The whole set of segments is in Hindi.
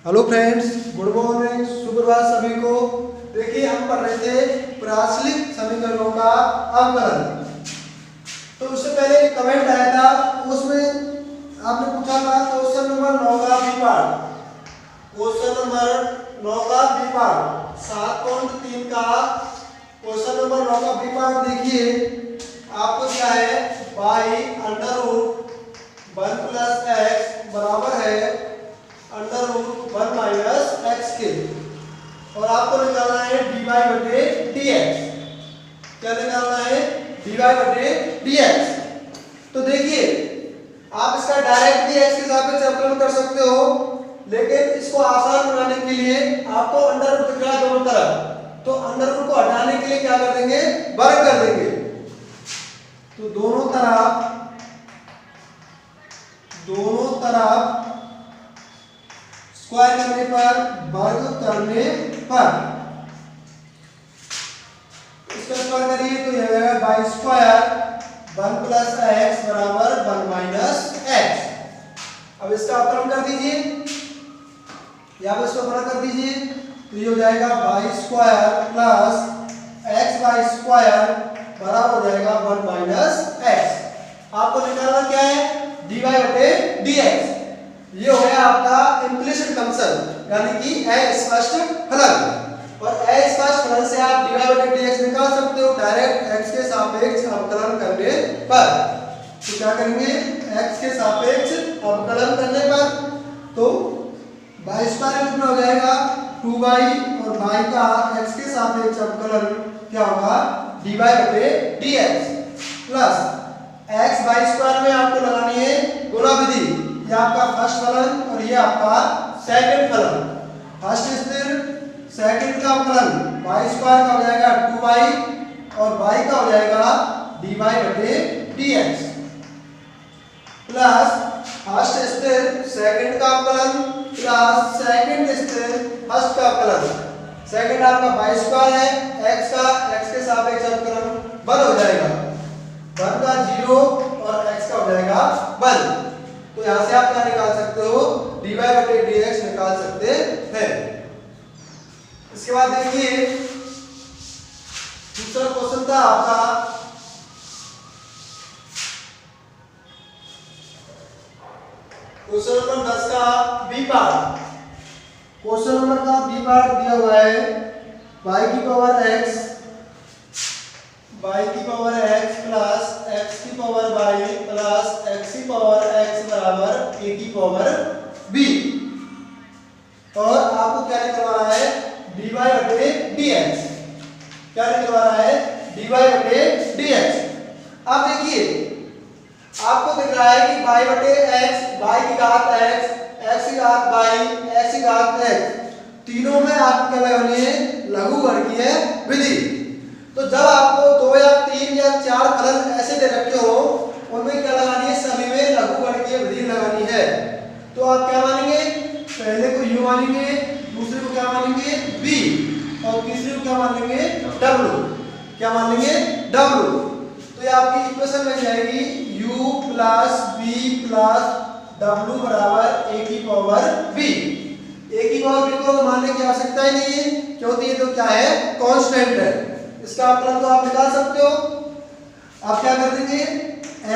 हेलो फ्रेंड्स, गुड मॉर्निंग, सुप्रभात सभी को। देखिए हम पढ़ रहे थे प्राचलिक समीकरणों का अवकलन। तो उससे पहले एक कमेंट आया था, उसमें आपने पूछा था क्वेश्चन नंबर 9 का बी पार्ट, क्वेश्चन नंबर 9 का बी पार्ट 7.3 का क्वेश्चन नंबर 9 का बी पार्ट। देखिए आपको क्या है, by under root 1 plus x बराबर है अंडर रूट 1 माइनस एक्स के, और आपको निकालना है dy बटे dx। क्या निकालना है? dy बटे dx। तो देखिए आप इसका डायरेक्ट भी x के सापेक्ष अवकलन कर सकते हो, लेकिन इसको आसान बनाने के लिए आपको अंडर रूट दिख रहा है दोनों तरफ, तो अंडर रूट को हटाने के लिए क्या कर देंगे, वर्ग कर देंगे। तो दोनों तरफ स्क्वायर करने पर, वर्ग करने पर इसका स्क्वायर करिए तो यह आएगा बाई स्क्वायर 1 प्लस एक्स बराबर 1 माइनस एक्स। अब इसका अवकलन कर दीजिए, या अब इसको बड़ा कर दीजिए, तो ये हो जाएगा by square plus x by square बराबर हो जाएगा 1 माइनस एक्स। आपको निकालना क्या है, dy बटे dx। ये हो गया आपका इम्प्लिसिट फंक्शन, यानी कि अस्पष्ट फलन। और अस्पष्ट फलन से आप dy बटे dx निकाल सकते हो डायरेक्ट x के सापेक्ष अवकलन करने पर। तो क्या करेंगे, x के सापेक्ष अवकलन करने पर, तो बाई स्क्वायर कितना हो जाएगा 2y, और y का x के सापेक्ष अवकलन क्या होगा, dy बटे dx plus x by square में आपको लगानी है गुणा विधि। ये आपका फर्स्ट फलन और ये आपका सेकंड फलन। फर्स्ट स्थिर सेकंड का अवकलन y स्क्वायर का हो जाएगा 2y, और y का हो जाएगा dy बटे dx प्लस फर्स्ट स्थिर सेकंड का अवकलन प्लस सेकंड स्थिर फर्स्ट का अवकलन। सेकंड आपका y स्क्वायर है, x का x के सापेक्ष अवकलन 1 हो जाएगा, 1 का 0 और x का हो जाएगा 1। तो यहां से आप क्या निकाल सकते हो, dy बटे dx निकाल सकते हैं। इसके बाद देखिए दूसरा क्वेश्चन था आपका क्वेश्चन नंबर 10 का बी पार्ट। क्वेश्चन नंबर का बी पार्ट दिया हुआ है y की पावर x प्लस x की पावर y प्लस x की पावर x बराबर a की पावर b, और आपको क्या निकलवाना है, dy बटे dx। क्या निकलवाना है, dy बटे dx। अब देखिए आपको दिख रहा है कि y बटे x, y की घात x, x की घात y, x की घात x, तीनों में आपको क्या लगानी है, लघुगणकीय विधि। तो जब आपको 2 या 3 या 4 फलन ऐसे दे रखे हो, उनमें क्या लगानी है, सभी में लघुगणकीय विधि लगानी है। तो आप क्या मानेंगे, पहले को u मानेंगे, दूसरे को क्या मानेंगे v, और तीसरे को क्या मान लेंगे, w। क्या मान लेंगे, w। तो ये आपकी इक्वेशन बन जाएगी u plus v plus w बराबर a की पावर v। a की पावर v को मानने की आवश्यकता ही नहीं है, क्योंकि ये तो क्या है, कांस्टेंट है। इसका अवकलन तो आप निकाल सकते हो। आप क्या कर देंगे,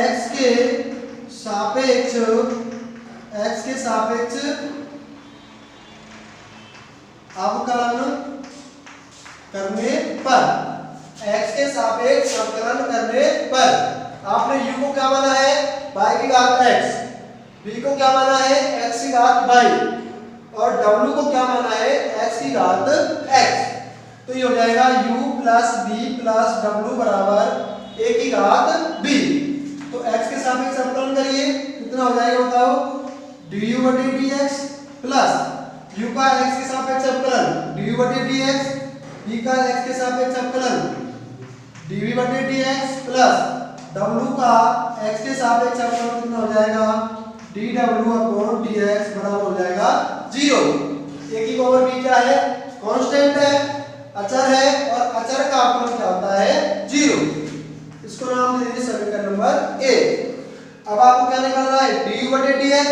x के सापेक्ष अवकलन करने पर, x के सापेक्ष अवकलन करने पर आपने u को क्या माना है, y की घात x, v को क्या माना है, x की घात y, और w को क्या माना है, x की घात x। तो ये हो जाएगा u plus v plus w बराबर a की घात b। तो x के सापेक्ष अवकलन करिए, कितना हो जाएगा बताओ, du बटे dx प्लस u का x के सापेक्ष अवकलन du बटे dx, v का x के सापेक्ष अवकलन dv बटे dx प्लस w का x के सापेक्ष अवकलन कितना हो जाएगा, dw अपॉन dx बराबर हो जाएगा 0। a की पावर b क्या है, कांस्टेंट है, अचर है, और अचर का अवकलन क्या होता है, 0। इसको नाम दे दीजिए समीकरण नंबर a। अब आपको क्या निकालना है, du बटे dx,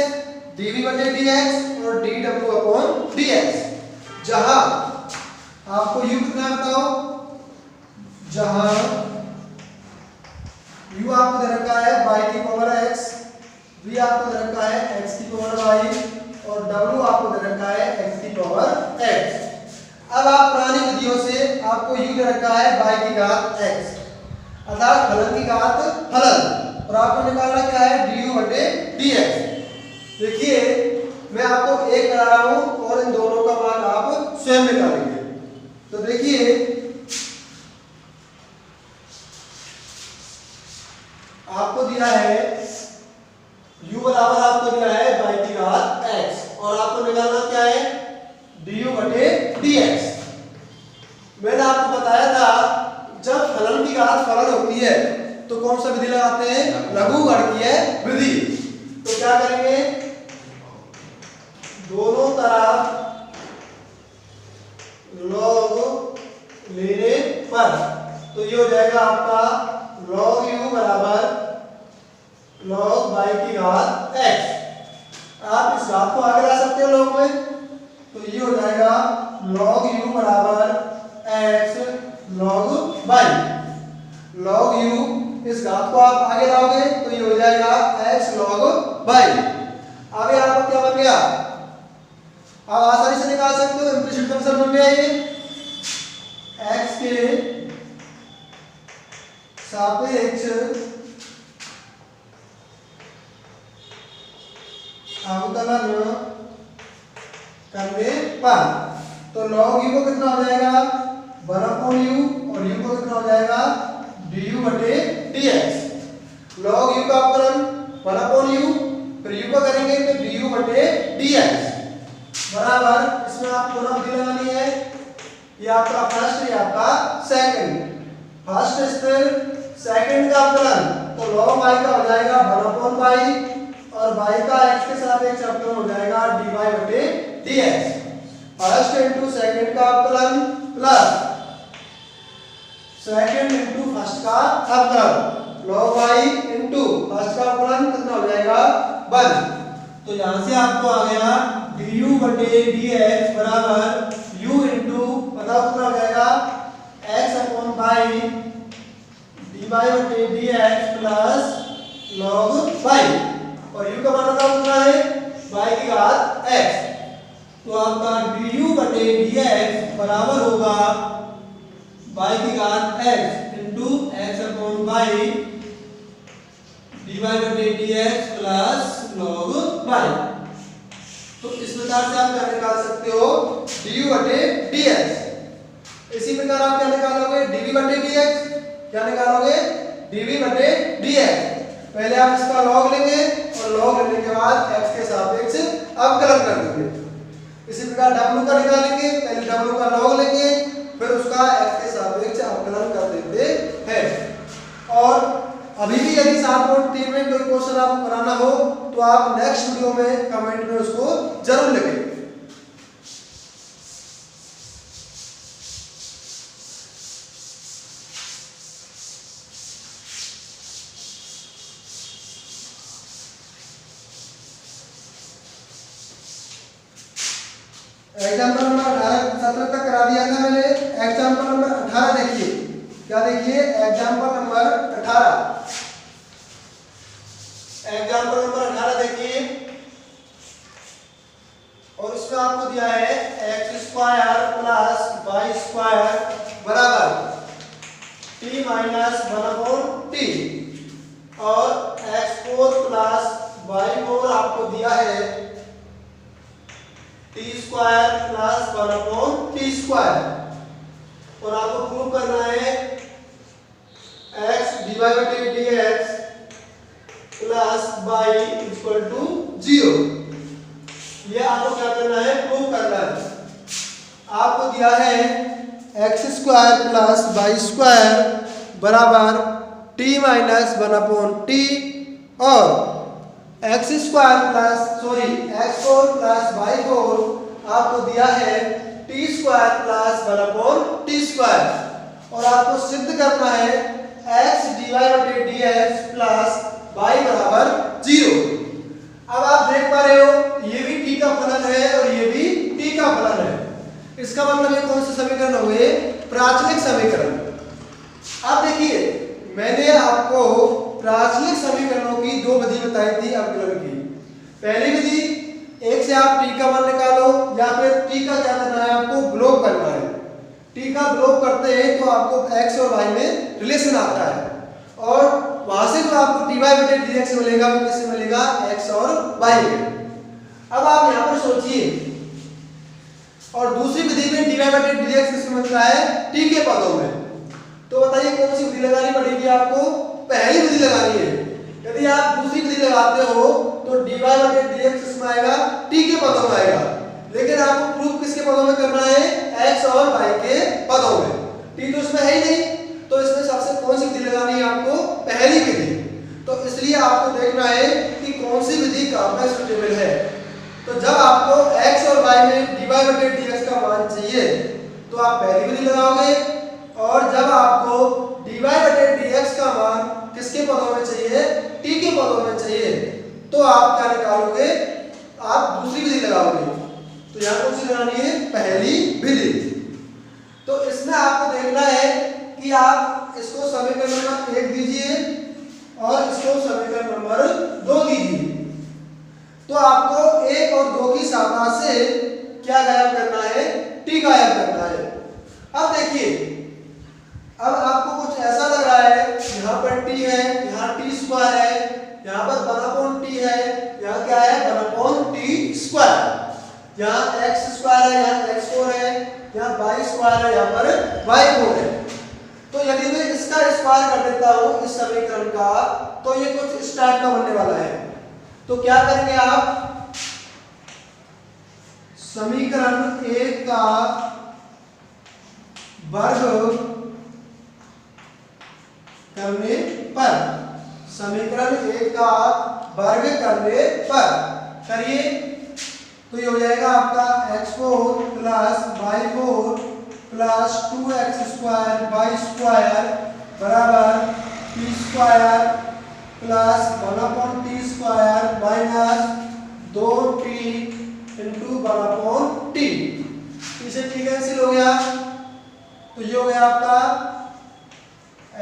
dv बटे dx और और dw/dx। जहां आपको u कितना है बताओ, जहां u आपको दे रखा है y की पावर x, v आपको दे रखा है x की पावर y और w आपको दे रखा है x की पावर x। अब आप पुरानी विधियों से आपको u दे रखा है y की घात x अर्थात फलन की घात फलन, और आपको निकालना क्या है du/dx। देखिए मैं आपको एक करा रहा हूं और इन दोनों का मान आप स्वयं निकालेंगे। तो देखिए आपको दिया है u बराबर आपको दिया है y की घात x और आपको निकालना क्या है du/dx। मैंने आपको बताया था जब फलन की घात फलन होती है तो कौन सा विधि लगाते हैं, लघुगणकीय विधि। तो क्या करेंगे, दोनों तरफ log लेने पर तो ये हो जाएगा आपका log u बराबर log y की घात x। आप इस घात को आगे ला सकते हो log में, तो ये हो जाएगा log u बराबर x log y। log u इस घात को आप आगे लाओगे तो ये हो जाएगा x log y। आगे आपका क्या बन गया, आप आसानी से निकाल सकते हो, इम्प्लिसिट फंक्शन बन गया ये x के सापेक्ष अवकलन करने पर। तो log u को कितना हो जाएगा 1/u और u को कितना हो जाएगा du/dx। log u का अवकलन 1/u फिर u का करेंगे तो du/dx बराबर, इसमें आपको दोनों विधि लगानी है, ये आपका फर्स्ट ये आपका सेकंड। फर्स्ट स्थिर सेकंड का अवकलन तो log y का हो जाएगा 1/y और y का x के सापेक्ष अवकलन हो जाएगा dy/dx। फर्स्ट इनटू सेकंड का अवकलन प्लस सेकंड इनटू फर्स्ट का अवकलन log y इनटू फर्स्ट का अवकलन कितना हो जाएगा 1। तो यहां से आपको आ गया du/dx बराबर u इनटू पता कितना हो जाएगा x/y dy/dx plus log y और u का मान कितना है y की घात x। तो आपका du/dx बराबर होगा y की घात x into x/y dy/dx plus log y। तो इस प्रकार से आप क्या निकाल सकते हो du/dx। इसी प्रकार आप क्या निकालोगे dv/dx, क्या निकालोगे dv/dx। पहले आप इसका log लेंगे और log लेने के बाद x के सापेक्ष अवकलन कर देंगे। इसी प्रकार w का निकालेंगे, पहले w का log लेंगे फिर उसका x के सापेक्ष अवकलन कर देते हैं। और अभी भी यदि 7.3 में कोई क्वेश्चन आपको कराना हो तो आप नेक्स्ट वीडियो में कमेंट में उसको जरूर लिखें। एग्जाम्पल नंबर 18 17 तक करा दिया था मैंने। एग्जाम्पल नंबर 18 देखिए, क्या देखिए एग्जाम्पल नंबर 18। एग्जाम्पल नंबर 18 देखिए और इसमें आपको दिया है x² प्लस y² बराबर t-1/t और x4 प्लस y4 आपको दिया है t² प्लस 1/t² और आपको प्रूव करना है x dy/dx plus y equal to 0। ये आपको क्या करना है, प्रूव करना है। आपको दिया है x² प्लस y² बराबर t-1/t और x4 प्लस y4 आपको दिया है t² प्लस 1/t² और आपको सिद्ध करना है x dy/dx प्लस y बराबर 0। अब आप देख पा रहे हो ये भी t का फलन है इसका मतलब ये कौन से समीकरण हो गए? प्राचलिक समीकरण। अब देखिए मैंने आपको प्राचलिक समीकरणों की दो विधि बताई थी अवकलन की। पहली विधि एक से आप टी का मान निकालो या फिर टी का क्या करना है आपको ब्लॉक करना है। टी का ब्लॉक करते हैं तो आपको x और y में रिलेशन आता है और वहां से जो आपको dy बटे dx मिलेगा वो किससे मिलेगा? x और y में। अब आप यहाँ पर सोचिए और दूसरी विधि में dy बटे dx किससे मिलता है? t के पदों में। तो बताइए कौन सी विधि लगानी पड़ेगी आपको? पहली विधि लगानी है। यदि आप दूसरी विधि लगाते हो तो dy बटे dx किसमें आएगा? t के पदों में आएगा। लेकिन आपको प्रूफ किसके पदों में करना है? x और y के पदों में। t तो इसमें है ही नहीं, तो इसमें सबसे कौन सी विधि लगानी है आपको? पहली विधि। तो इसलिए आपको देखना है कि कौन सी विधि कहाँ पर सूटेबल है। तो जब आपको x और y में dy बटे dx का मान चाहिए तो आप पहली विधि लगाओगे और जब आपको dy बटे dx का मान किसके पदों में चाहिए? t के पदों में चाहिए तो आप क्या निकालोगे? आप दूसरी विधि लगाओगे। तो यहाँ कौन सी लगानी है? पहली विधि। तो इसमें आपको देखना है कि आप इसको समीकरण नंबर 1 दीजिए और इसको समीकरण नंबर 2 दीजिए। तो आपको 1 और 2 की शाखा से क्या गायब करना है? t गायब करना है। अब देखिए अब आपको कुछ ऐसा लग रहा है यहाँ पर t है, यहाँ t स्क्वायर है, यहाँ पर 1/t है, यहाँ क्या है? 1/t square. यहाँ x स्क्वायर है, यहाँ x4 है, यहाँ y स्क्वायर है, यहाँ पर y4 है। तो यदि मैं इसका स्क्वायर कर देता हूँ इस समीकरण का तो ये कुछ इस टाइप का बनने वाला है। तो क्या करेंगे आप? समीकरण 1 का वर्ग करने पर, समीकरण 1 का वर्ग करने पर करिए तो ये हो जाएगा आपका x4 plus y4 plus 2x square y square बराबर t square plus 1/t square minus 2t into 1/t। इसे t कैंसिल हो गया तो ये हो गया आपका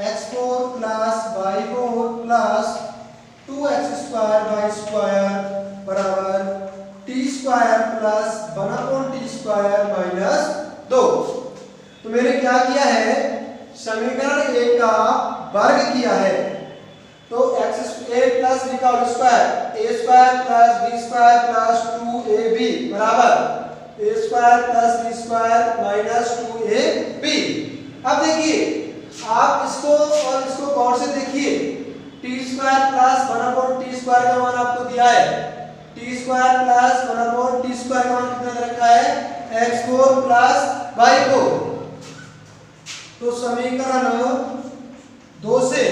x4 plus y4 plus 2x square y square बराबर t square plus 1/t square minus 2। तो मैंने क्या किया है? समीकरण 1 का वर्ग किया है। तो x a प्लस b का whole square a square plus b square plus 2ab बराबर a square plus b square minus 2ab। अब देखिए आप इसको और इसको गौर से देखिए। t square plus 1/t square का मान आपको दिया है। t square plus 1/t square का मान कितना दे रखा है? x4 plus y4। तो समीकरण 2 से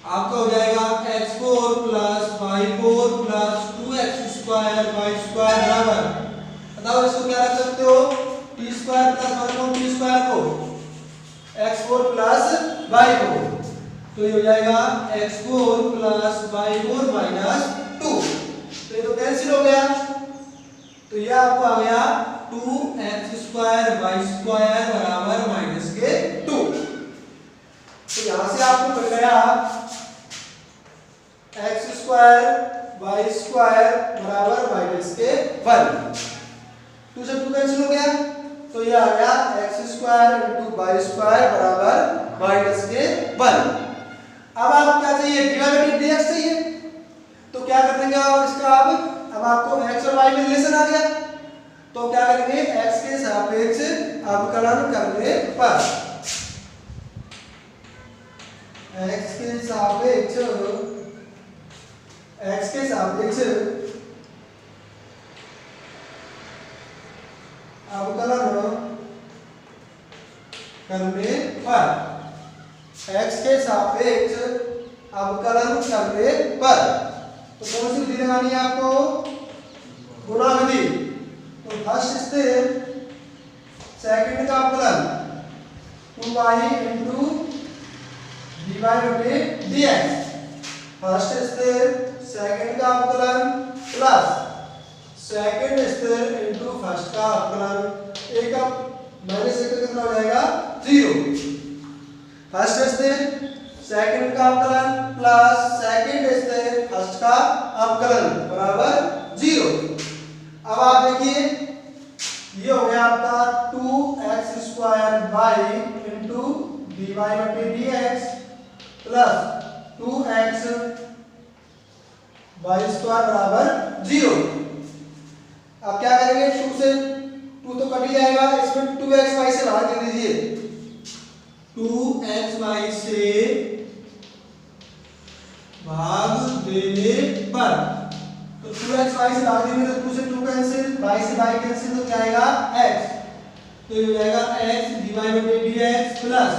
आपका हो जाएगा x4 plus y4 plus 2x square y square बराबर, बताओ इसको क्या रख सकते हो? t square plus 1/t square को x4 प्लस y4। तो ये हो जाएगा x4 प्लस y4 माइनस 2। तो ये तो कैंसिल हो गया। तो ये आपको आ गया 2x स्क्वायर y स्क्वायर बराबर माइनस के 2। तो यहां से आपको मिल गया x स्क्वायर y स्क्वायर बराबर माइनस के 1। 2 से 2 कैंसिल हो गया तो ये आ गया x square into y square बराबर माइनस के 1। अब आप क्या चाहिए? dy बटे dx चाहिए। तो क्या कर देंगे आप इसका? अब आपको x और y में रिलेशन आ गया तो क्या करेंगे? x के सापेक्ष अवकलन करने पर x के सापेक्ष अवकलन करने पर x के सापेक्ष अवकलन करने पर तो कौन सी विधि लगानी है आपको? गुणा विधि। तो फर्स्ट स्टेप सेकंड का अवकलन 2y इंटू dy बटे dx। फर्स्ट स्टेप सेकंड का अवकलन प्लस सेकंड स्थिर इनटू फर्स्ट का अवकलन, एक अब माइनस एक कितना हो जाएगा 0। फर्स्ट स्थिर सेकंड का अवकलन प्लस सेकंड स्थिर फर्स्ट का अवकलन बराबर 0। अब आप देखिए ये हो गया आपका 2x² बाई इंटू dy बटे dx प्लस 2x y² बराबर 0। अब क्या करेंगे 2 से 2 तो कट ही जाएगा, इसमें 2xy से भाग दे दीजिए, 2xy से भाग देने पर तो 2xy से भाग देंगे तो 2 से 2 कैंसिल, y से y कैंसिल, तो क्या आएगा x, तो ये हो जाएगा x dy बटे dx प्लस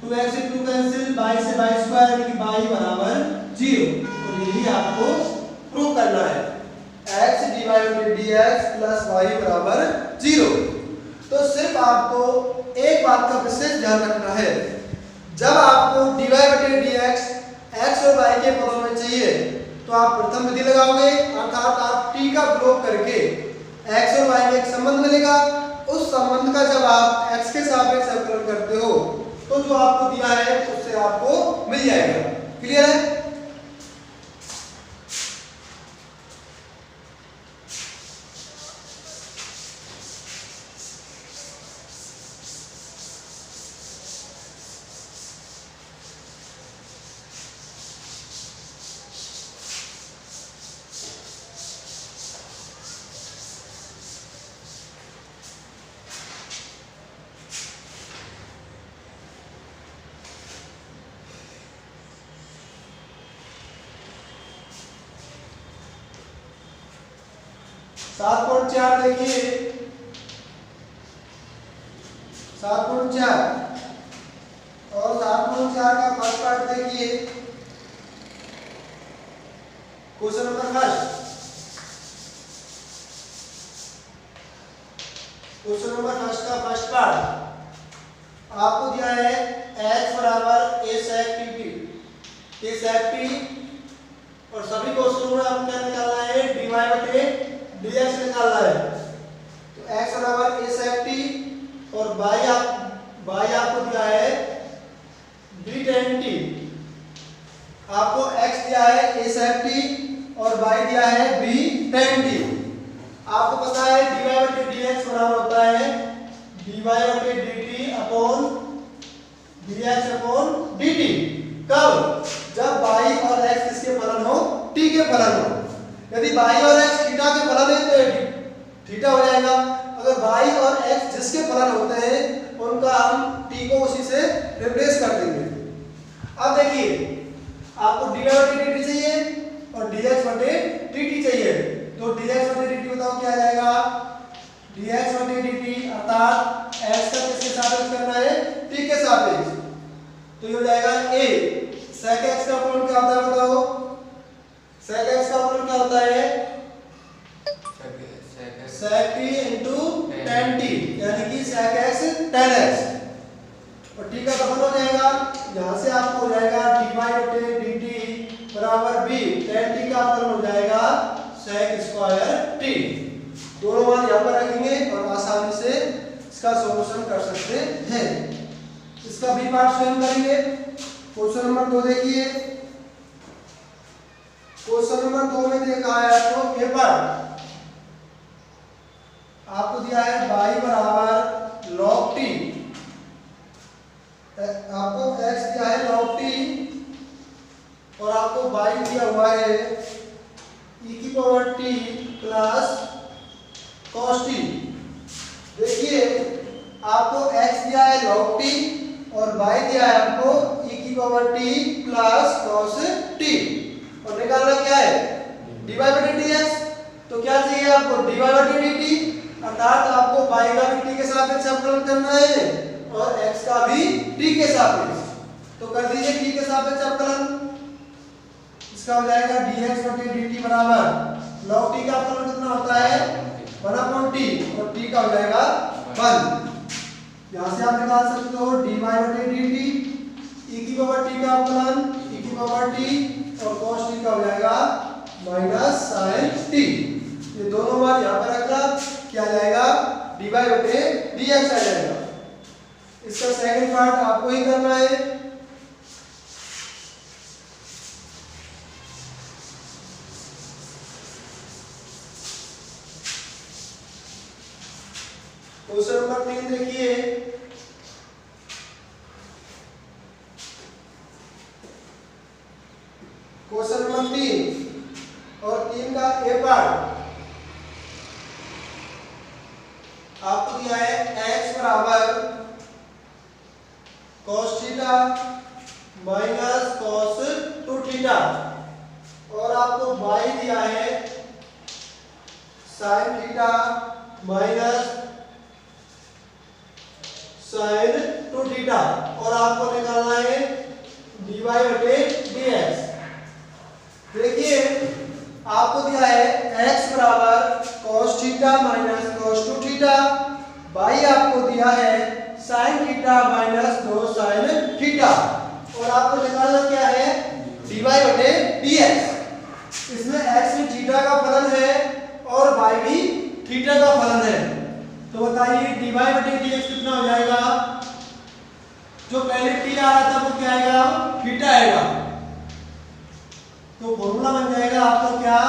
2x से 2 कैंसिल, y से y² यानी कि y बराबर 0। तो यही आपको प्रूव करना है, x dy बटे dx प्लस y बराबर 0। तो सिर्फ आपको एक बात का विशेष ध्यान रखना है, जब आपको dy बटे dx x और y के पदों में चाहिए तो आप प्रथम विधि लगाओगे, अर्थात आप t का प्रयोग करके x और y में एक संबंध मिलेगा, उस संबंध का जब आप x के सापेक्ष अवकलन करते हो तो जो आपको दिया है उससे आपको मिल जाएगा। क्लियर है? सात पॉइंट 4 देखिए, 7.4 और 7.4 का फर्स्ट पार्ट देखिए, question number first, question number first का फर्स्ट पार्ट आपको दिया है x बराबर a sec dt, a sec t, और सभी क्वेश्चनों में आपको क्या निकालना है dy बटे dx निकालना है। तो x बराबर a sec t और y आपको दिया है b tan t, आपको x दिया है a sec t और y दिया है b tan t। आपको पता है dy बटे dx बराबर होता है dy बटे dt अपॉन dx अपॉन dt। कब? जब y और x किसके फलन हो? t के फलन हो। यदि y और x थीटा के फलन है तो थीटा हो जाएगा, अगर y और x जिसके फलन होते हैं उनका हम t को उसी से रिप्लेस कर देंगे। अब देखिए आपको dy बटे dt चाहिए और dx बटे dt चाहिए, तो dx बटे dt बताओ क्या आ जाएगा, dx बटे dt अर्थात x का किसके सापेक्ष करना है t के सापेक्ष, तो ये हो जाएगा a sec x का फलन क्या होता है बताओ, sec x का फलन क्या होता है sec t into tan t यानी कि sec x tan x, और t का फलन हो जाएगा, यहां से आपको हो जाएगा dy बटे dt बराबर b tan t का फलन हो जाएगा sec स्क्वायर t। दोनों मान यहां पर रखेंगे और आसानी से इसका सॉल्यूशन कर सकते हैं। इसका बी पार्ट स्वयं करेंगे। क्वेश्चन नंबर 2 देखिए, क्वेश्चन नंबर 2 में देखा है आपको ए पार्ट, आपको दिया है y बराबर log t, आपको x दिया है log t और आपको y दिया हुआ है e की power t plus cos t। देखिए आपको x दिया है log t और y दिया है आपको e की power t plus cos t, और निकालना क्या है dy बटे dx, तो क्या चाहिए आपको dy बटे dt अर्थात आपको y का भी t के सापेक्ष अवकलन करना है और x का भी t के सापेक्ष, तो कर दीजिए t के सापेक्ष अवकलन, इसका हो जाएगा dx बटे dt बराबर log t का अवकलन कितना होता है 1/t और t का हो जाएगा 1। यहां से आप निकाल सकते हो dy बटे dt e की पावर t का अवकलन e की पावर t और cos t का हो जाएगा माइनस sin t। ये ये दोनों मान यहाँ पर रखना, क्या आ जाएगा dy बटे dx आ जाएगा। इसका सेकंड पार्ट आपको ही करना है। क्वेश्चन नंबर 3 देखिए, क्वेश्चन नंबर 3 और 3 का ए पार्ट आपको दिया है x बराबर cos theta minus cos 2 theta और आपको y दिया है sin theta minus sin 2 theta और आपको निकालना है dy बटे dx। देखिए आपको दिया है x बराबर cos theta minus cos 2 theta, y आपको दिया है sin theta minus 2 sin theta और आपको निकालना क्या है dy बटे dx। इसमें x भी थीटा का फलन है और y भी थीटा का फलन है, तो बताइए dy बटे dx कितना हो जाएगा। जो पहले t आ रहा था वो क्या आएगा थीटा आएगा, तो फॉर्मूला बन जाएगा आपका क्या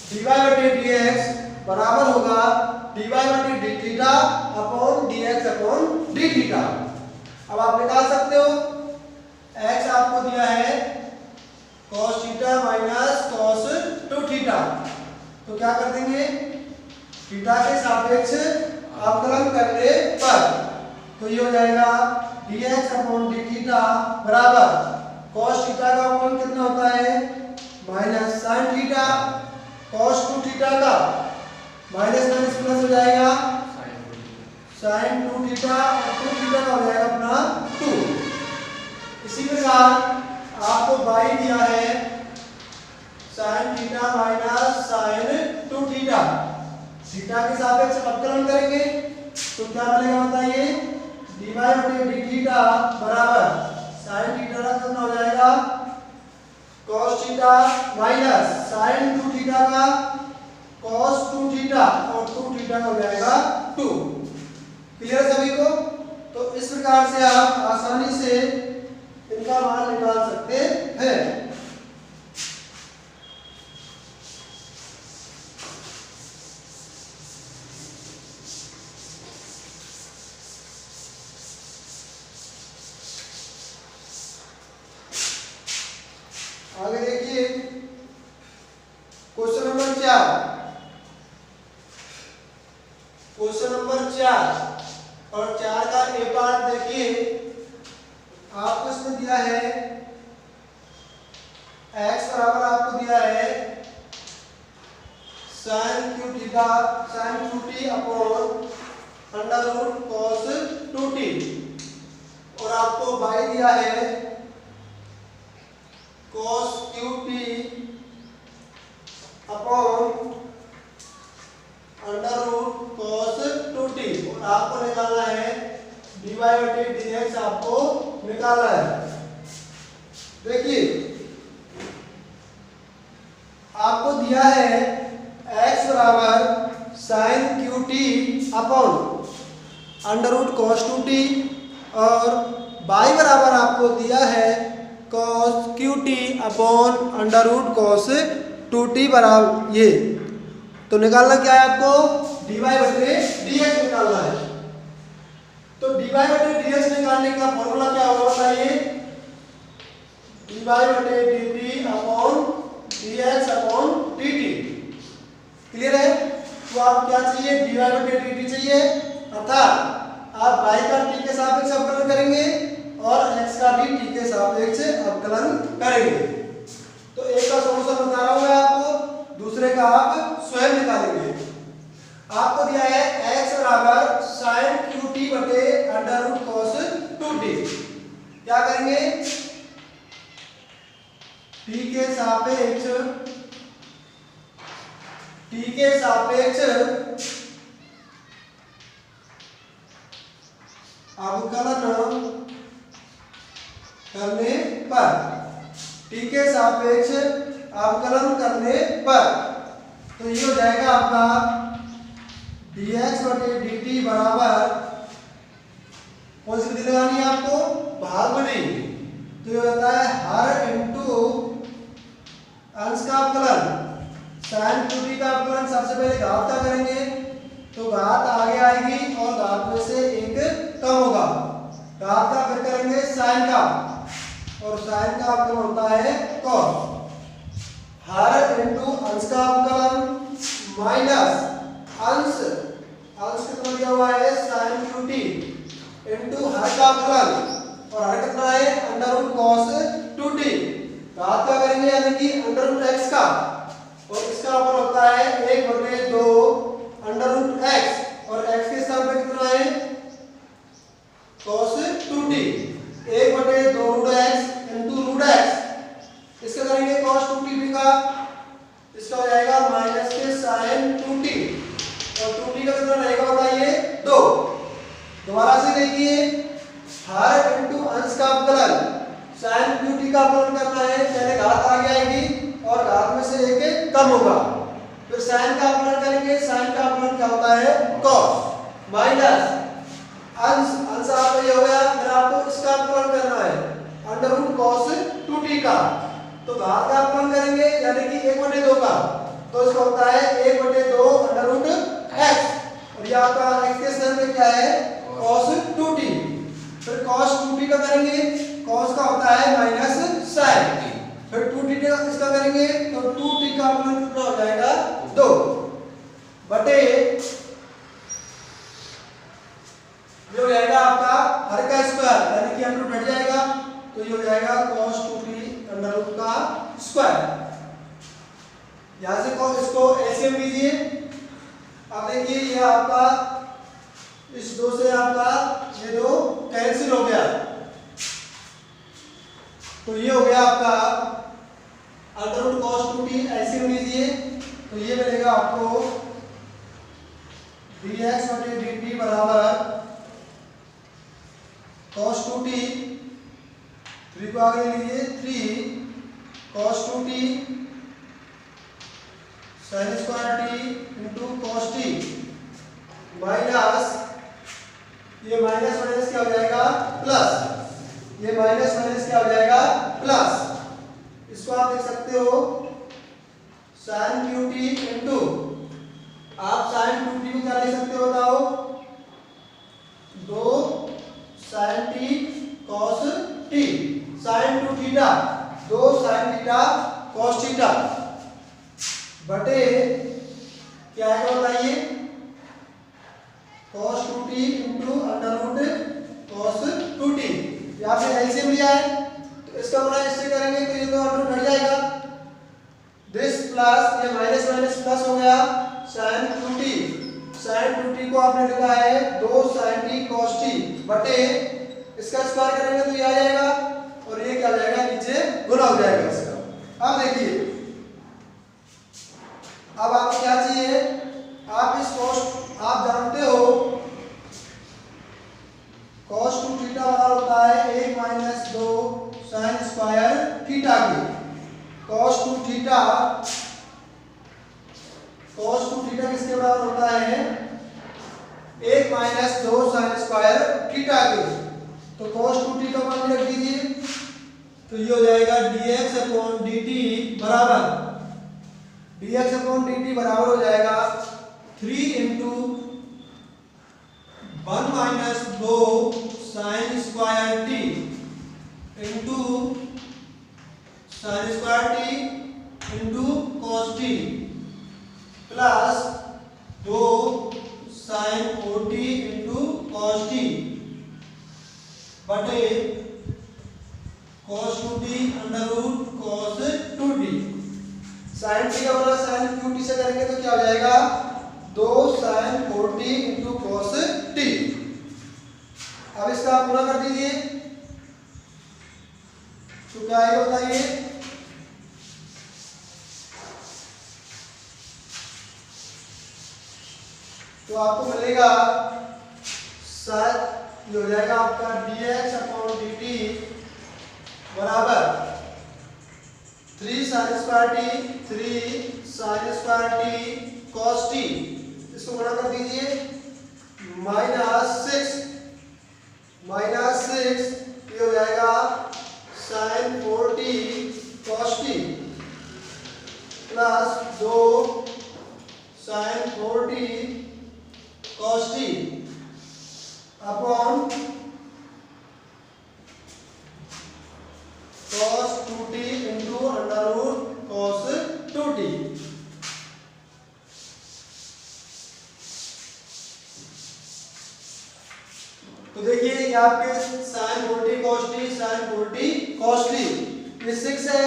dy बटे dx बराबर होगा dy बटे d theta upon dx upon d theta. अब आप निकाल सकते हो, x आपको दिया है cos theta minus cos 2 theta, तो क्या कर देंगे थीटा के सापेक्ष अवकलन करने पर, तो ये हो जाएगा dx अपॉन d थीटा बराबर cos थीटा का अपॉन कितना होता है minus sin theta, cos 2 theta का माइनस माइनस प्लस हो जाएगा sin 2 थीटा और 2 थीटा का हो जाएगा अपना 2। इसी प्रकार आपको y दिया है sin theta minus sin 2 theta, theta के सापेक्ष अवकलन करेंगे तो क्या बनेगा बताइए dy बटे d थीटा बराबर sin थीटा का कितना हो जाएगा cos theta minus sin 2 theta का cos 2 थीटा और 2 थीटा का हो जाएगा 2। क्लियर सभी को। तो इस प्रकार से आप आसानी से इनका मान निकाल सकते हैं। आगे देखिए क्वेश्चन नंबर 4, क्वेश्चन नंबर 4 और 4 का ए पार्ट देखिए, आपको इसमें दिया है x बराबर आपको दिया है sin q theta sin 2t upon under root cos 2t और आपको y दिया है cos qt upon under root cos 2t और आपको निकालना है dy बटे dx आपको निकालना है। देखिए आपको दिया है x बराबर sin qt upon under root cos 2t और y बराबर आपको दिया है cos qt upon under root cos 2t बराबर ये, तो निकालना क्या है आपको dy बटे dx निकालना है। तो dy बटे dx निकालने का फॉर्मूला क्या होगा बताइए dy बटे dt अपॉन dx अपॉन dt। क्लियर है। तो आप क्या चाहिए dy बटे dt चाहिए, अर्थात आप y का t के सापेक्ष अवकलन करेंगे और x का भी t के सापेक्ष अवकलन करेंगे। तो एक का सॉल्यूशन बता रहा हूं मैं आपको, दूसरे का आप स्वयं निकालेंगे। आपको दिया है x बराबर sin qt बटे अंडर रूट cos 2t, क्या करेंगे t के सापेक्ष अवकलन करने पर, t के सापेक्ष अवकलन करने पर तो ये हो जाएगा आपका dx बटे dt बराबर कौन सी विधि लगानी है आपको, भाग विधि। तो ये होता है हर इनटू अंश का अवकलन, sin qt का अवकलन सबसे पहले घात का करेंगे तो घात आगे आएगी और घात में से एक कम होगा, घात का फिर करेंगे sin का और sin का अवकलन होता है cos। हर इनटू अंश का अवकलन माइनस अंश कितना दिया हुआ है sin qt इनटू हर का अवकलन और हर कितना है अंडर रूट cos 2t, घात का करेंगे यानी कि अंडर रूट x का और इसका अवकलन होता है 1/2 अंडर रूट x और x के स्थान पे कितना है cos 2t, 1/2 root x into root x। इसका करेंगे cos 2t का, इसका हो जाएगा माइनस के sin 2t और 2t का कितना रहेगा बताइए 2। दोबारा से देखिए हर इनटू अंश का अवकलन sin qt का अवकलन करना है, पहले घात आगे आएगी और घात में से एक कम होगा, फिर sin का अवकलन करेंगे, sin का अवकलन क्या होता है cos माइनस अंश आपका ये हो गया, फिर आपको इसका अवकलन करना है अंडर रूट cos 2t का, तो घात का अवकलन करेंगे यानी कि 1/2 का, तो इसका होता है 1/2 अंडर रूट x और ये आपका x के स्थान पे क्या है cos 2t, फिर cos 2t का करेंगे, cos का होता है माइनस sin, फिर 2t का इसका करेंगे तो 2t का अवकलन कितना हो जाएगा 2 बटे ये हो जाएगा आपका हर का स्क्वायर यानी कि अंडर रूट हट जाएगा तो ये हो जाएगा cos 2t अंडर रूट का स्क्वायर। यहां से इसको एलसीएम लीजिए, अब देखिए ये आपका इस 2 से आपका ये 2 कैंसिल हो गया तो ये हो गया आपका under root cos 2t LCM लीजिए तो ये मिलेगा आपको dx बटे dt बराबर cos 2t, 3 को आगे लीजिए 3 cos 2t sin square t into cos t minus ये माइनस माइनस क्या हो जाएगा प्लस, ये माइनस माइनस क्या हो जाएगा प्लस, इसको आप देख सकते हो sin qt इनटू आप sin 2t को क्या लिख सकते हो बताओ 2 sin t cos t, sin 2 theta 2 sin theta cos theta बटे क्या है बताइए cos 2t into under root cos 2t, यहाँ पे एलसीएम लिया है तो इसका गुणा इससे करेंगे तो ये तो अंडर रूट हट जाएगा, दिस प्लस ये माइनस माइनस प्लस हो गया sin 2t, sin 2t को आपने लिखा है 2 sin t cos t बटे इसका स्क्वायर करेंगे तो ये आ जाएगा और ये क्या हो जाएगा नीचे गुणा हो जाएगा इसका। अब देखिए अब आपको क्या चाहिए, आप इस cos आप जानते हो cos 2 थीटा बराबर होता है 1 माइनस 2 sin स्क्वायर थीटा की, cos 2 थीटा किसके बराबर होता है 1 माइनस 2 sin स्क्वायर थीटा की, तो cos 2t का मान रख दीजिए तो ये हो जाएगा dx अपॉन dt बराबर हो जाएगा 3 into 1 minus 2 sin square t into sin square t into cos t plus 2 sin 4t into cos t बटे cos 2t under root cos 2t, sin t का बराबर sin qt से करेंगे तो क्या हो जाएगा 2 sin 4t into cos t। अब इसका आप गुणा कर दीजिए तो क्या आएगा बताइए तो आपको मिलेगा ये हो जाएगा आपका dx अपॉन dt बराबर 3 sin square t 3 sine square T cos T, इसको गुणा कर दीजिए, -6 ये हो जाएगा sine 4t cos T plus 2 sine 4t cos T upon cos 2t into under root cos 2t। तो देखिए ये आपके sin 4t cos t sin 4t cos t, ये 6 है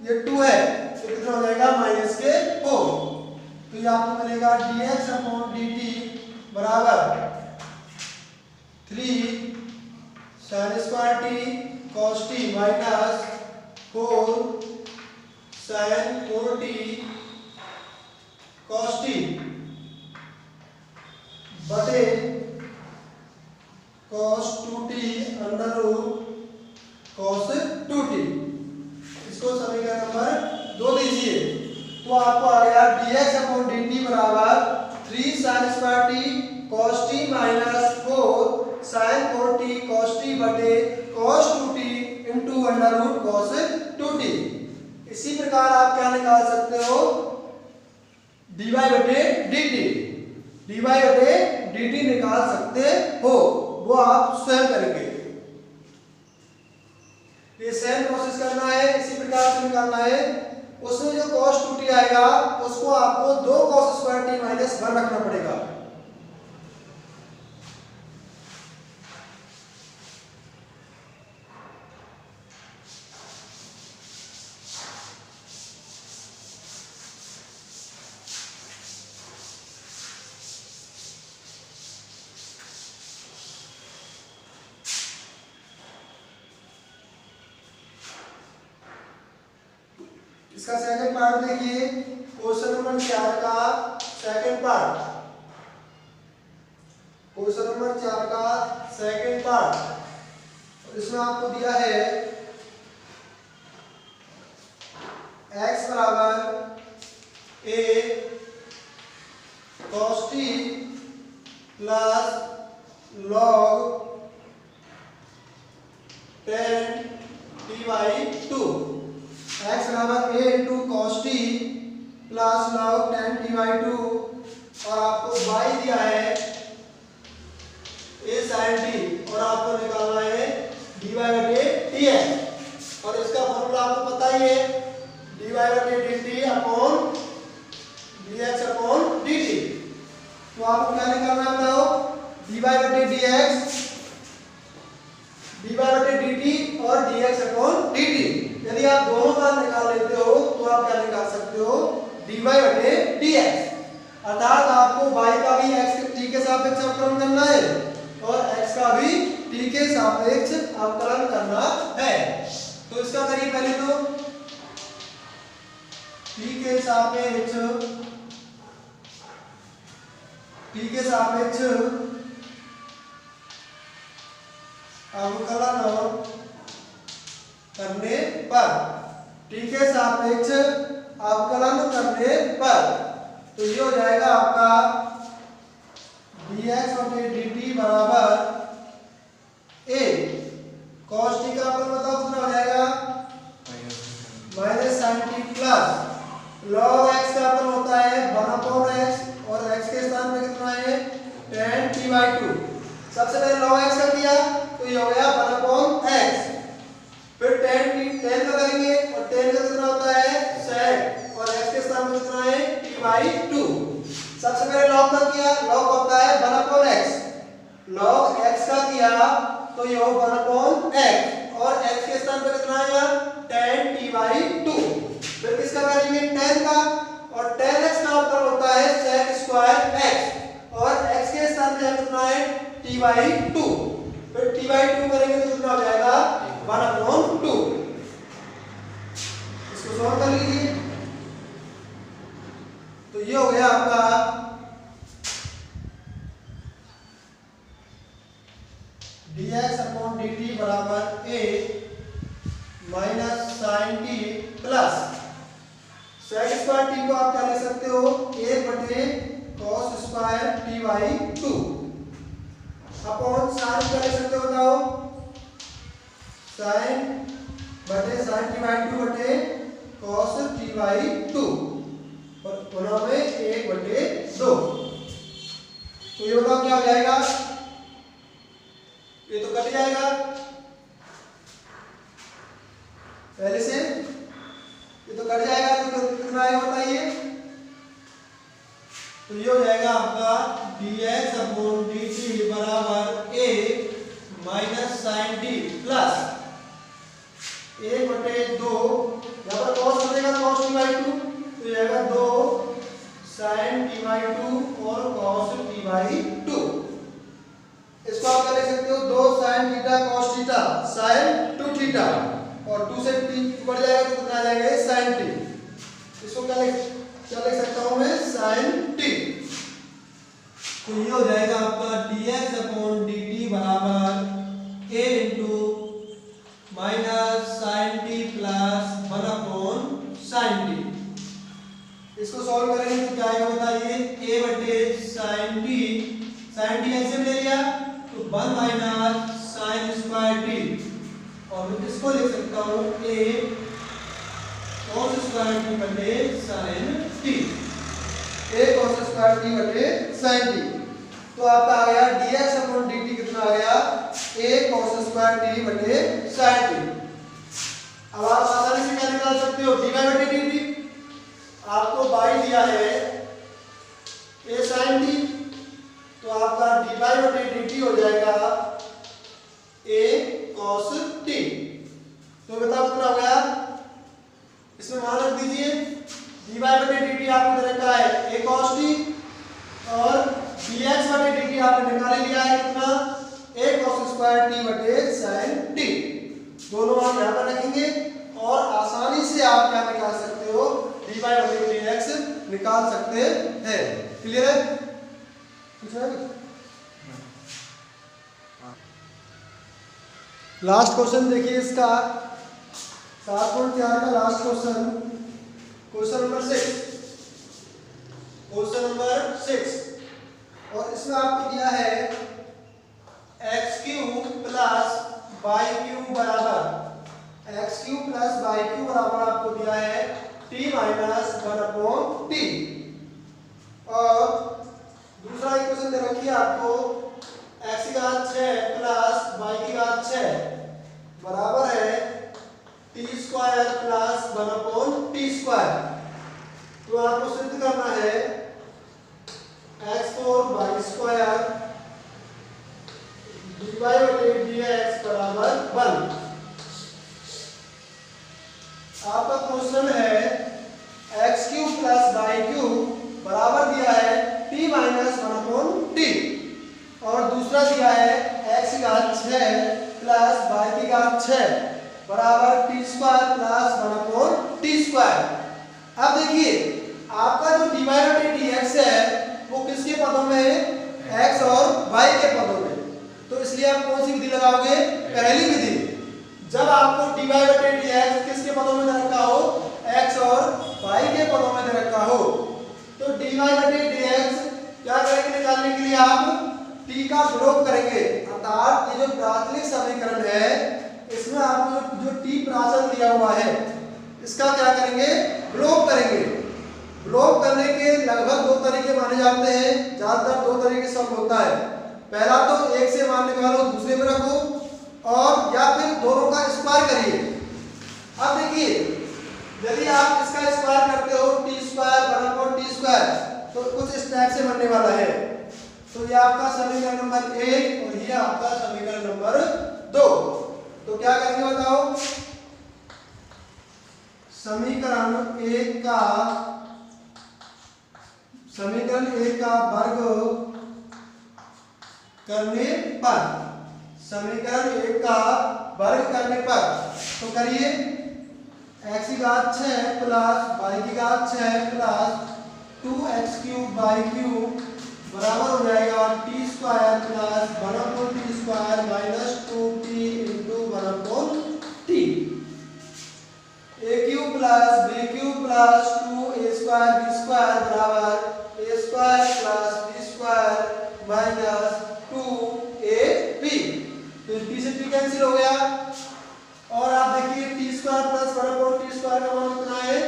ये 2 है, तो कितना हो जाएगा -4। तो ये आपको मिलेगा dx अपॉन dt बराबर 3 sin square t cos t minus 4 sin 4t cos t बटे cos 2t under root cos 2t। इसको समीकरण नंबर 2 दीजिए, तो आपको आ गया dx अपॉन dt बराबर 3 sin square t cos t minus 4 sin 4t cos t बटे cos 2t into under root cos 2t। इसी प्रकार आप क्या निकाल सकते हो, dy बटे dt निकाल सकते हो, वो आप स्वयं करेंगे। ये सेम प्रोसेस करना है, इसी प्रकार से निकालना है। उसमें जो cos 2t आएगा उसको आपको 2 cos स्क्वायर t माइनस 1 रखना पड़ेगा। इसका सेकंड पार्ट देखिए, क्वेश्चन नंबर 4 का सेकंड पार्ट, क्वेश्चन नंबर 4 का सेकंड पार्ट। इसमें आपको दिया है x बराबर a cos t plus log 10 t/2, x बराबर a into cos t plus log 10 t/2, और आपको y दिया है a sin t, और आपको निकालना है dy बटे dx, और इसका फॉर्मूला आपको पता ही है, dy बटे dt अपॉन dx अपॉन dt। तो आपको क्या निकालना है बताओ, dy बटे dx, dy बटे dt और dx अपॉन dt। यदि आप दोनों बार निकाल लेते हो तो आप क्या निकाल सकते हो, dy बटे dx, अर्थात आपको y का भी t के सापेक्ष अवकलन करना है और x का भी t के सापेक्ष अवकलन करना है। तो इसका करिए पहले, तो t के सापेक्ष अवकलन करने पर, t के सापेक्ष अवकलन करने पर, तो ये हो जाएगा आपका dx बटे dt बराबर a cos t का अवकलन बताओ कितना हो जाएगा, minus sin t plus log x का अवकलन होता है 1/x, और x के स्थान पे कितना है 10 t/2। सबसे पहले log x का किया तो ये हो गया 1/x, फिर 10 का करेंगे और 10 का कितना होता है sec, और x के स्थान पे कितना है t/2। सबसे पहले log का किया, log होता है 1/x, log x का किया तो ये हो 1/x, और x के स्थान पे कितना आएगा 10 t/2। फिर किसका करेंगे 10 का, और 10x का अवकलन होता है sec स्क्वायर x, और x के स्थान पे कितना है t/2, फिर t/2 करेंगे तो कितना हो जाएगा 1/2। इसको सॉल्व कर लीजिए, तो ये हो गया आपका dx अपॉन dt बराबर a minus sin t plus sec square T को आप क्या लिख सकते हो, 1 बटे cos square T by 2 upon sine क्या लिख सकते हो बताओ, साइन बटे साइन टी बाई 2 बटे कॉस टी बाई 2 और दोनों में 1 बटे 2। तो ये बताओ क्या हो जाएगा, ये तो कट जाएगा पहले से, ये तो कट जाएगा तो कितना आएगा बताइए, तो ये हो जाएगा आपका dx अपॉन dt बराबर a minus sine T plus 1 बटे 2, यहाँ पर cos बचेगा cos टी बाई 2 तो ये आएगा 2 साइन टी बाई 2 और cos टी बाई 2। इसको आप क्या लिख सकते हो, 2 sine theta cos theta sine 2 theta और 2 से t बढ़ जाएगा तो कितना आ जाएगा साइन टी। इसको क्या लिख सकता हूं मैं, साइन टी। तो ये हो जाएगा आपका dx अपॉन dt बराबर a into minus sine T plus 1 upon sine T. इसको सॉल्व करेंगे तो क्या आएगा बताइए, a बटे साइन टी ऐसे ले लिया तो 1 माइनस साइन स्क्वायर टी और मैं इसको लिख सकता हूँ a cos स्क्वायर टी बटे sine T, a cos square T बटे साइन टी। तो आपका आ गया dx अपॉन dt कितना आ गया, a cos स्क्वायर टी बटे साइन टी। अब आप आसानी से क्या निकाल सकते हो, dy बटे dt, आपको बाई दिया है a साइन टी तो आपका dy बटे dt हो जाएगा a cos t। तो बताओ कितना हो गया, इसमें मान रख दीजिए dy बटे dt आपको दे रखा है a cos t और dx बटे dt आपने निकाल लिया है कितना, a cos स्क्वायर t बटे sin t। दोनों आप यहाँ पर रखेंगे और आसानी से आप क्या निकाल सकते हो, dy बटे dx निकाल सकते हैं। क्लियर है, कुछ है? लास्ट क्वेश्चन देखिए इसका 7.4 का लास्ट क्वेश्चन, क्वेश्चन नंबर 6 और इसमें आपको दिया है x cube plus y cube बराबर, x cube plus y cube बराबर आपको दिया है टी माइनस 1 अपॉन टी और दूसरा इक्वेशन दे रखी है आपको x की घात 6 प्लस y की घात 6 बराबर है t square plus 1 upon t square. तो आपको सिद्ध करना है x4 y स्क्वायर dy बटे dx बराबर 1। आपका क्वेश्चन है x cube plus y cube बराबर दिया है t माइनस 1 अपॉन टी और दूसरा दिया है x की घात 6 प्लस y की घात 6 बराबर T square plus 1 upon t square. अब देखिए आपका जो dy बटे dx है वो किसके पदों में है, x और y के पदों में। तो इसलिए आप कौन सी विधि लगाओगे, पहली विधि। जब आपको dy बटे dx किसके पदों में दे रखा हो, x और y के पदों में दे रखा हो तो dy बटे dx क्या करेंगे, निकालने के लिए आप t का विलोप करेंगे, अर्थात ये जो प्राचलिक समीकरण है इसमें आपको जो t प्राचल दिया हुआ है इसका क्या करेंगे, विलोप करेंगे। विलोप करने के लगभग 2 तरीके माने जाते हैं, ज्यादातर 2 तरीके से होता है। पहला तो एक से मान निकालो दूसरे में रखो और या फिर दोनों का स्क्वायर करिए। अब देखिए यदि आप इसका स्क्वायर करते हो टी स्क्वायर बराबर टी स्क्वायर तो कुछ इस टाइप से बनने वाला है। तो ये आपका समीकरण नंबर 1 और ये आपका समीकरण नंबर 2। तो क्या करेंगे बताओ, समीकरण 1 का वर्ग करने पर, समीकरण 1 का वर्ग करने पर तो करिए x की घात 6 प्लस y की घात 6 plus 2x cube y cube बराबर हो जाएगा t square plus 1 upon t square minus 2t into 1 upon t. a cube plus b cube plus 2 square b square बराबर a square plus b square minus 2ab। तो टी से टी कैंसिल हो गया और आप देखिए T square plus 1/t square का मान कितना है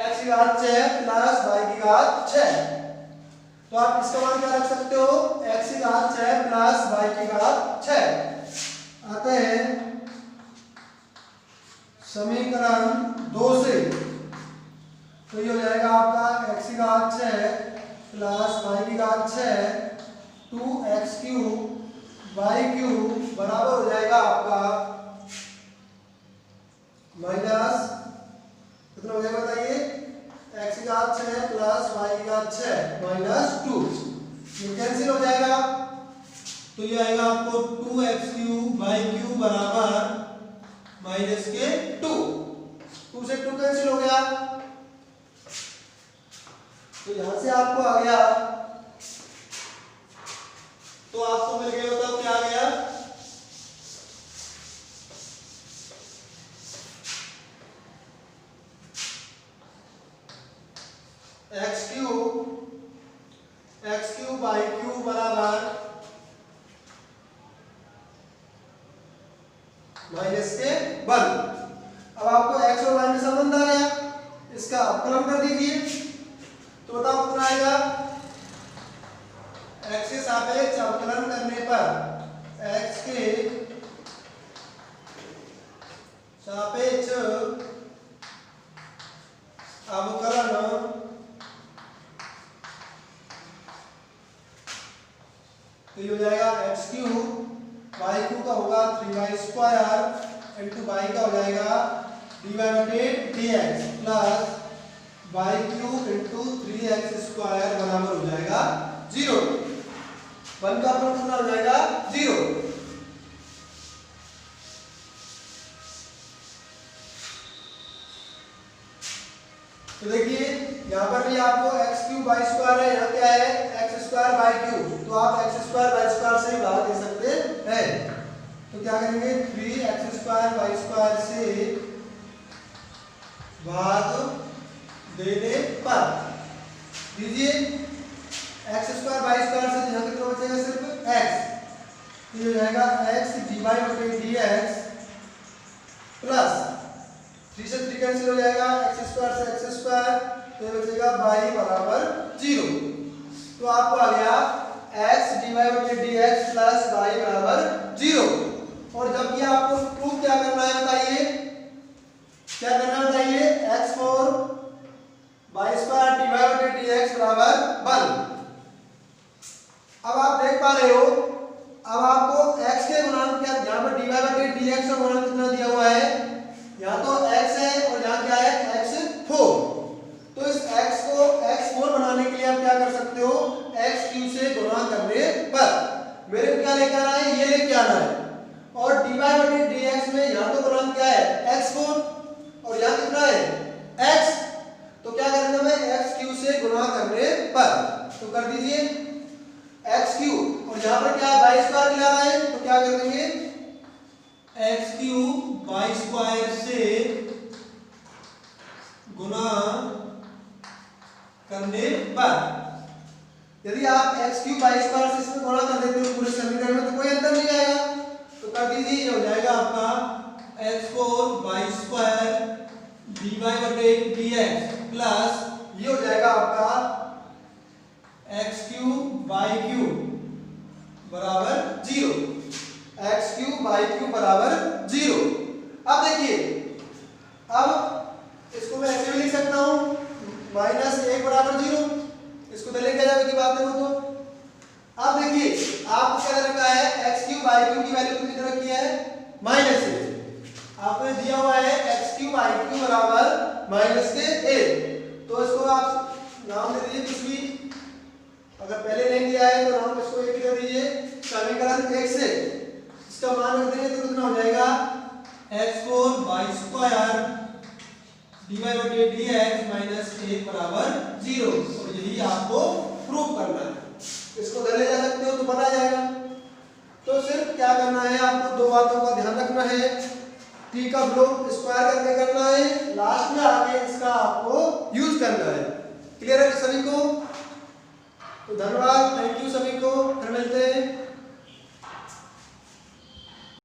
x की घात 6 प्लस y की घात 6। तो आप इसका मान क्या रख सकते हो x की घात 6 प्लस y की घात 6। आते हैं समीकरण 2 से, तो ये हो जाएगा आपका x की घात 6 प्लस y की घात 6 2x क्यूब y क्यूब बराबर हो जाएगा आपका माइनस कितना हो जाएगा बताइए x की घात 6 प्लस y की घात 6 माइनस 2। ये कैंसिल हो जाएगा तो ये आएगा आपको 2x क्यूब y क्यूब बराबर माइनस के 2। 2 से 2 कैंसिल हो गया तो यहां से आपको आ गया, तो आपको मिल गया बताओ क्या आ गया x क्यूब y क्यूब बराबर माइनस के 1। अब आपको x और y में संबंध आ गया, इसका अवकलन कर दीजिए तो बताओ कितना आएगा। x के सापेक्ष अवकलन करने पर x के सापेक्ष अवकलन तो ये हो जाएगा x क्यूब y क्यूब का होगा 3y स्क्वायर इंटू y का हो जाएगा dy बटे dx plus y cube into 3x square बराबर हो जाएगा 0। 1 का अपना कितना हो जाएगा 0। तो देखिए यहाँ पर भी आपको x क्यूब y स्क्वायर है, यहाँ क्या है x स्क्वायर y क्यूब, तो आप x स्क्वायर y स्क्वायर से भाग दे सकते हैं। तो क्या करेंगे 3x स्क्वायर y स्क्वायर से भाग देने पर दीजिए x स्क्वायर y स्क्वायर से यहाँ कितना बचेगा सिर्फ x, तो ये हो जाएगा x dy बटे dx प्लस 3 से 3 कैंसिल हो जाएगा x स्क्वायर से x स्क्वायर, तो ये बचेगा y बराबर 0। तो आपको आ गया x dy बटे dx प्लस y बराबर 0। और जबकि आपको प्रूफ क्या करना है बताइए, क्या करना है बताइए x for y square dy बटे dx बराबर 1। अब आप देख पा रहे हो, अब आपको x के गुणांक क्या, यहाँ पर dy बटे dx का गुणांक कितना दिया हुआ है, यहाँ तो x है और यहाँ क्या है x4। तो इस x को x4 बनाने के लिए आप क्या कर सकते हो x क्यूब से गुणा करने पर मेरे को क्या लेके आना है, ये लेके आना है। और dy बटे dx में यहाँ तो गुणांक क्या है x4 और यहाँ कितना है x, तो क्या करना है x क्यूब से गुणा करने पर, तो कर दीजिए x क्यूब और यहाँ पर क्या है y स्क्वायर ले आना है, तो क्या कर देंगे x क्यूब y स्क्वायर से गुना करने पर, यदि आप x क्यूब y स्क्वायर से इसमें गुणा कर देते हो पूरे समीकरण में तो कोई अंतर नहीं आएगा। तो कर दीजिए ये हो जाएगा आपका x4 y स्क्वायर dy बटे dx प्लस ये हो जाएगा आपका x क्यूब y क्यूब बराबर 0। x क्यूब y क्यूब बराबर 0। अब देखिए, अब इसको मैं ऐसे भी लिख सकता हूं -1 बराबर 0, इसको तो लेके जाने की बात है वो तो। अब देखिए आपको क्या रखा है x क्यूब y क्यूब की वैल्यू कितनी रखी है -1, आपको दिया हुआ है x क्यूब y क्यूब बराबर -1। तो इसको आप नाम दे दीजिए कुछ भी, अगर पहले नहीं दिया है तो नाम इसको एक दे दीजिए समीकरण 1 से, इसका मान रख देंगे तो कितना हो जाएगा x4 y स्क्वायर dy बटे dx -1 बराबर 0। और यही आपको प्रूव करना है, इसको घर ले जा सकते हो तो बना जाएगा। तो सिर्फ क्या करना है आपको दो बातों का ध्यान रखना है, t का ग्रुप स्क्वायर करके करना है, लास्ट में आके इसका आपको यूज करना है। क्लियर है सभी को? तो धन्यवाद।